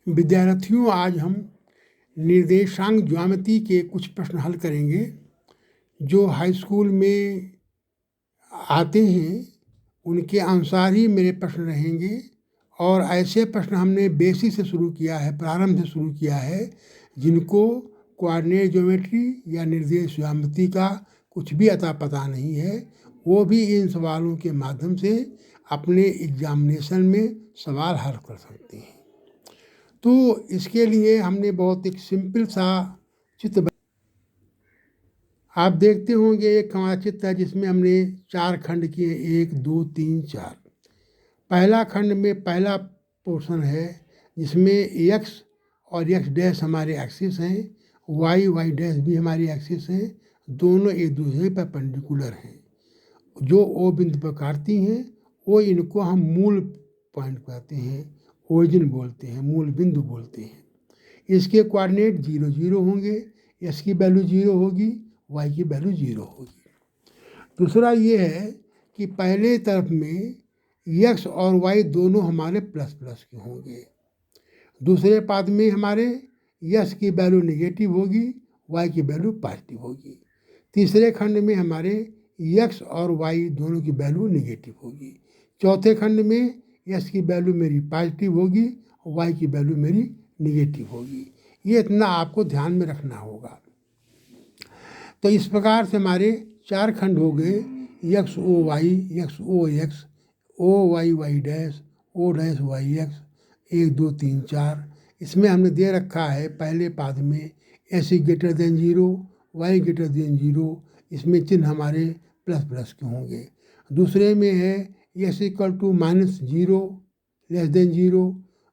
विद्यार्थियों, आज हम निर्देशांक ज्यामिति के कुछ प्रश्न हल करेंगे जो हाई स्कूल में आते हैं। उनके अनुसार ही मेरे प्रश्न रहेंगे और ऐसे प्रश्न हमने बेसिक से शुरू किया है, प्रारंभ से शुरू किया है, जिनको कोऑर्डिनेट ज्योमेट्री या निर्देश ज्यामिति का कुछ भी अता पता नहीं है, वो भी इन सवालों के माध्यम से अपने एग्जामिनेशन में सवाल हल कर सकते हैं। तो इसके लिए हमने बहुत एक सिंपल सा चित्र आप देखते होंगे। एक हमारा चित्र है जिसमें हमने 4 खंड किए, 1 2 3 4। पहला खंड में पहला पोर्शन है जिसमें x और x डैश हमारे एक्सिस हैं, y डैश भी हमारी एक्सिस हैं, दोनों एक दूसरे पर परपेंडिकुलर हैं। जो ओ बिंदु पर काटती हैं वो इनको हम मूल पॉइंट कहते हैं, ओरिजिन बोलते हैं, मूल बिंदु बोलते हैं। इसके कोऑर्डिनेट 0 0 होंगे, s की वैल्यू 0 होगी, y की वैल्यू 0 होगी। दूसरा ये है कि पहले तरफ में x और y दोनों हमारे प्लस प्लस के होंगे। दूसरे पाद में हमारे s की वैल्यू नेगेटिव होगी, y की वैल्यू पॉजिटिव होगी। तीसरे खंड में हमारे x और y दोनों की वैल्यू नेगेटिव होगी। चौथे खंड में s की वैल्यू मेरी पॉजिटिव होगी, y की वैल्यू मेरी नेगेटिव होगी। ये इतना आपको ध्यान में रखना होगा। तो इस प्रकार से हमारे 4 खंड हो गए, x o y, x o x, o y dash, o dash y x, 1 2 3 4। इसमें हमने दे रखा है पहले पाद में s greater than 0, y greater than 0, इसमें चिन्ह हमारे प्लस प्लस के होंगे। दूसरे में है s equal to -0 less than 0,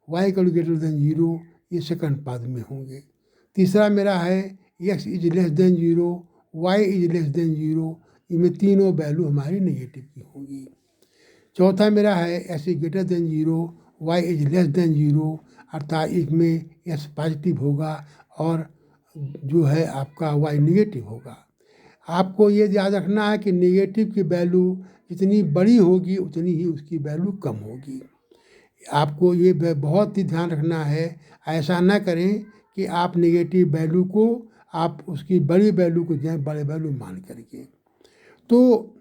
y equal greater than 0, ये सेकंड पाद में होंगे। तीसरा मेरा है x is less than 0, y is less than 0, इनमें तीनों वैल्यू हमारी नेगेटिव की होगी। चौथा मेरा है s greater than 0, y is less than 0, अर्थात इसमें s पॉजिटिव होगा और जो है आपका y नेगेटिव होगा। आपको ये याद रखना है कि नेगेटिव की वैल्यू जितनी बड़ी होगी उतनी ही उसकी वैल्यू कम होगी। आपको ये बहुत ही ध्यान रखना है। ऐसा ना करें कि आप नेगेटिव वैल्यू को आप उसकी बड़ी वैल्यू को जो बड़े वैल्यू मान करके। तो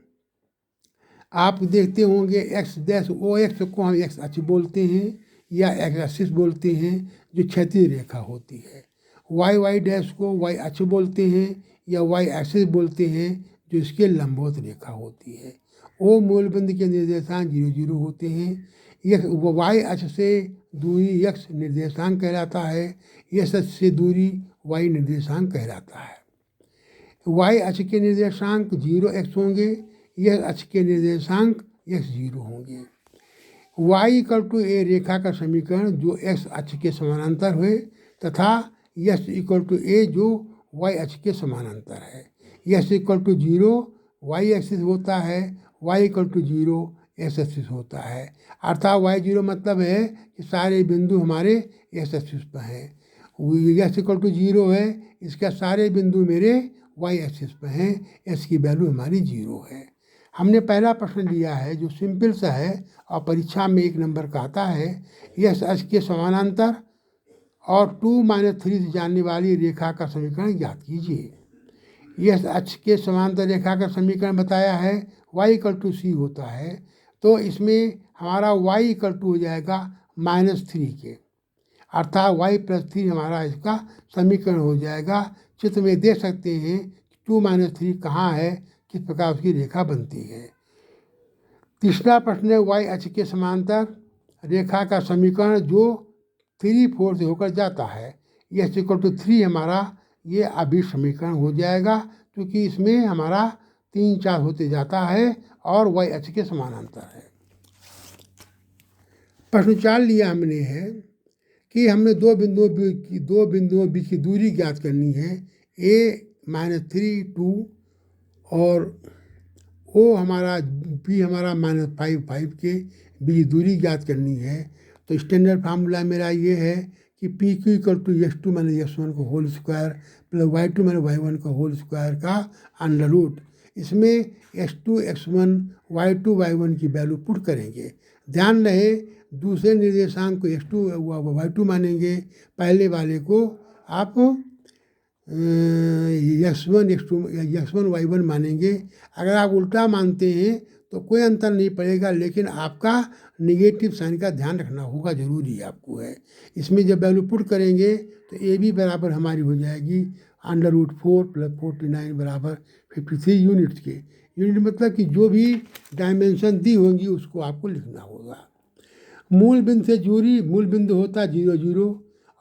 आप देखते होंगे x डैश ओ एक्स को हम x अक्ष बोलते हैं या x एक्सिस बोलते हैं, जो क्षैतिज रेखा होती है। y डैश को y अक्ष बोलते हैं या y एक्सिस बोलते हैं, जो इसके लंबवत रेखा होती है। ओ मूल बिंदु के निर्देशांक 0 0 होते हैं। यह y अक्ष से दूरी x निर्देशांक कहलाता है, x अक्ष से दूरी y निर्देशांक कहलाता है। y अक्ष के निर्देशांक 0x होंगे, यह अक्ष के निर्देशांक x 0 होंगे। y इक्वल टू ए रेखा का समीकरण जो x अक्ष के समानांतर हुए तथा s इक्वल टू ए जो y अक्ष के समानांतर है। s equal to 0 y axis होता है, y equal to 0 s axis होता है। अर्थात y 0 मतलब है कि सारे बिंदु हमारे s एक्सिस पर हैं। s इक्वल टू 0 है, इसका सारे बिंदु मेरे y एक्सिस पर हैं, s की वैल्यू हमारी 0 है। हमने पहला प्रश्न लिया है जो सिंपल सा है और परीक्षा में 1 नंबर का आता है। यह अक्ष के समानांतर और 2-3 से जाने वाली रेखा का समीकरण ज्ञात कीजिए। यह अक्ष के समांतर रेखा का समीकरण बताया है, y इक्वल टू सी होता है। तो इसमें हमारा y इक्वल टू हो जाएगा -3 के, अर्थात y + 3 हमारा इसका समीकरण हो जाएगा। चित्र में देख सकते हैं 2 - 3 कहाँ है, किस प्रकार उसकी रेखा बनती है। तीसरा प्रश्न है y अक्ष के समांतर रेखा का समीकरण जो 3 4 से होकर जाता है। यह इक्वल टू 3 हमारा ये अभी समीकरण हो जाएगा, क्योंकि इसमें हमारा 3 4 होते जाता है और y अक्ष के समानांतर है। प्रश्न 4 लिया हमने है कि हमने दो बिंदुओं बीच की दूरी ज्ञात करनी है। a-3 2 और o हमारा b हमारा -5 5 के बीच दूरी ज्ञात करनी है। तो स्टैंडर्ड फार्मूला मेरा ये है कि PQ equal to s2 - s1 का whole square plus y2 - y1 का होल स्क्वायर का अंडर रूट। इसमें s2 x1 y2 y1 की वैल्यू पुट करेंगे। ध्यान रहे दूसरे निर्देशांक को x2 y2 मानेंगे, पहले वाले को आप x1 y1 मानेंगे। अगर आप उल्टा मानते हैं तो कोई अंतर नहीं पड़ेगा, लेकिन आपका निगेटिव साइन का ध्यान रखना होगा, ज़रूरी आपको है। इसमें जब वैल्यू पुट करेंगे तो ए बी बराबर हमारी हो जाएगी √4 + 49 बराबर 53 यूनिट्स के। यूनिट मतलब कि जो भी डायमेंशन दी होंगी उसको आपको लिखना होगा। मूल बिंदु से दूरी, मूल बिंदु होता है 0 0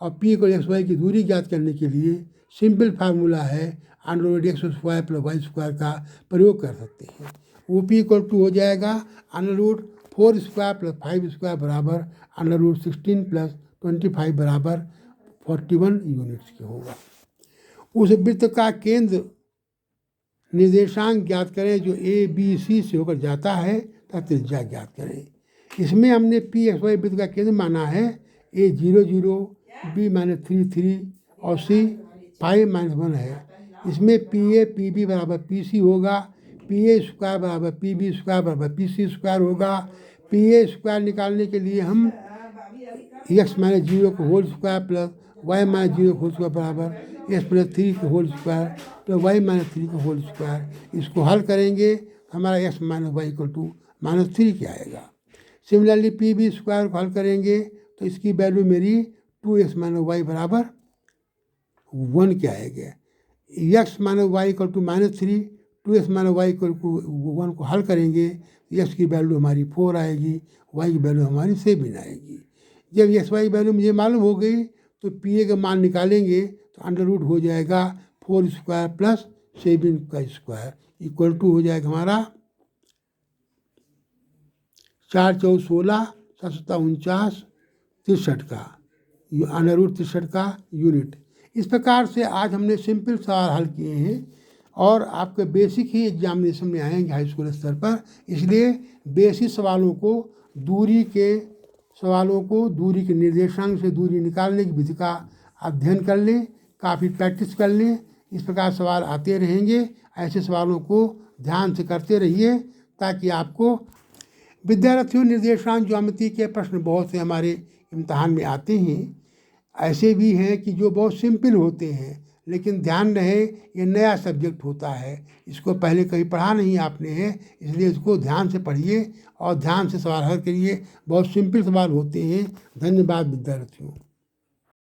और p = x y की दूरी ज्ञात करने के लिए सिंपल फार्मूला है √x² + y² का प्रयोग कर सकते हैं। वो p = हो जाएगा √4² + 5² बराबर √16 + 25 बराबर 41 यूनिट्स के होगा। उस वृत्त का केंद्र निर्देशांक ज्ञात करें जो ए बी सी से होकर जाता है तथा त्रिज्या ज्ञात करें। इसमें हमने पी एक्स वाई वृत्त का केंद्र माना है ए 0 0, बी -3 3 और सी 5 -1 है। इसमें पी ए पी बी बराबर पी सी होगा, पी ए स्क्वायर बराबर पी बी स्क्वायर बराबर पी सी स्क्वायर होगा। पी ए स्क्वायर निकालने के लिए हम x - 0 का होल स्क्वायर प्लस y - 0 का होल स्क्वायर बराबर x + 3 का होल स्क्वायर प्लस y - 3 का होल स्क्वायर, इसको हल करेंगे हमारा x - y = -3 क्या आएगा। सिमिलरली पी बी स्क्वायर को हल करेंगे तो इसकी वैल्यू मेरी 2x - y बराबर 1 क्या आएगा। x - y = -3, 2x - y = 1 को हल करेंगे, x की वैल्यू हमारी 4 आएगी, y की वैल्यू हमारी 7 आएगी। जब x y की वैल्यू मुझे मालूम हो गई तो पी ए का मान निकालेंगे तो अंडर रूट हो जाएगा 4² + 7 का स्क्वायर इक्वल टू हो जाएगा हमारा 4 × 4 = 16, 7 × 7 = 49, 63 का √63 का यूनिट। इस प्रकार से आज हमने सिंपल सवाल हल किए हैं और आपके बेसिक ही एग्जामिनेशन में आएंगे हाई स्कूल स्तर पर, इसलिए बेसिक सवालों को दूरी के निर्देशांक से दूरी निकालने की विधि का अध्ययन कर लें, काफ़ी प्रैक्टिस कर लें। इस प्रकार सवाल आते रहेंगे, ऐसे सवालों को ध्यान से करते रहिए ताकि आपको विद्यार्थियों निर्देशांक ज्यामिति के प्रश्न बहुत से हमारे इम्तहान में आते हैं। ऐसे भी हैं कि जो बहुत सिंपल होते हैं, लेकिन ध्यान रहे ये नया सब्जेक्ट होता है, इसको पहले कहीं पढ़ा नहीं आपने है, इसलिए इसको ध्यान से पढ़िए और ध्यान से सवाल हल करिए। बहुत सिंपल सवाल होते हैं। धन्यवाद विद्यार्थियों।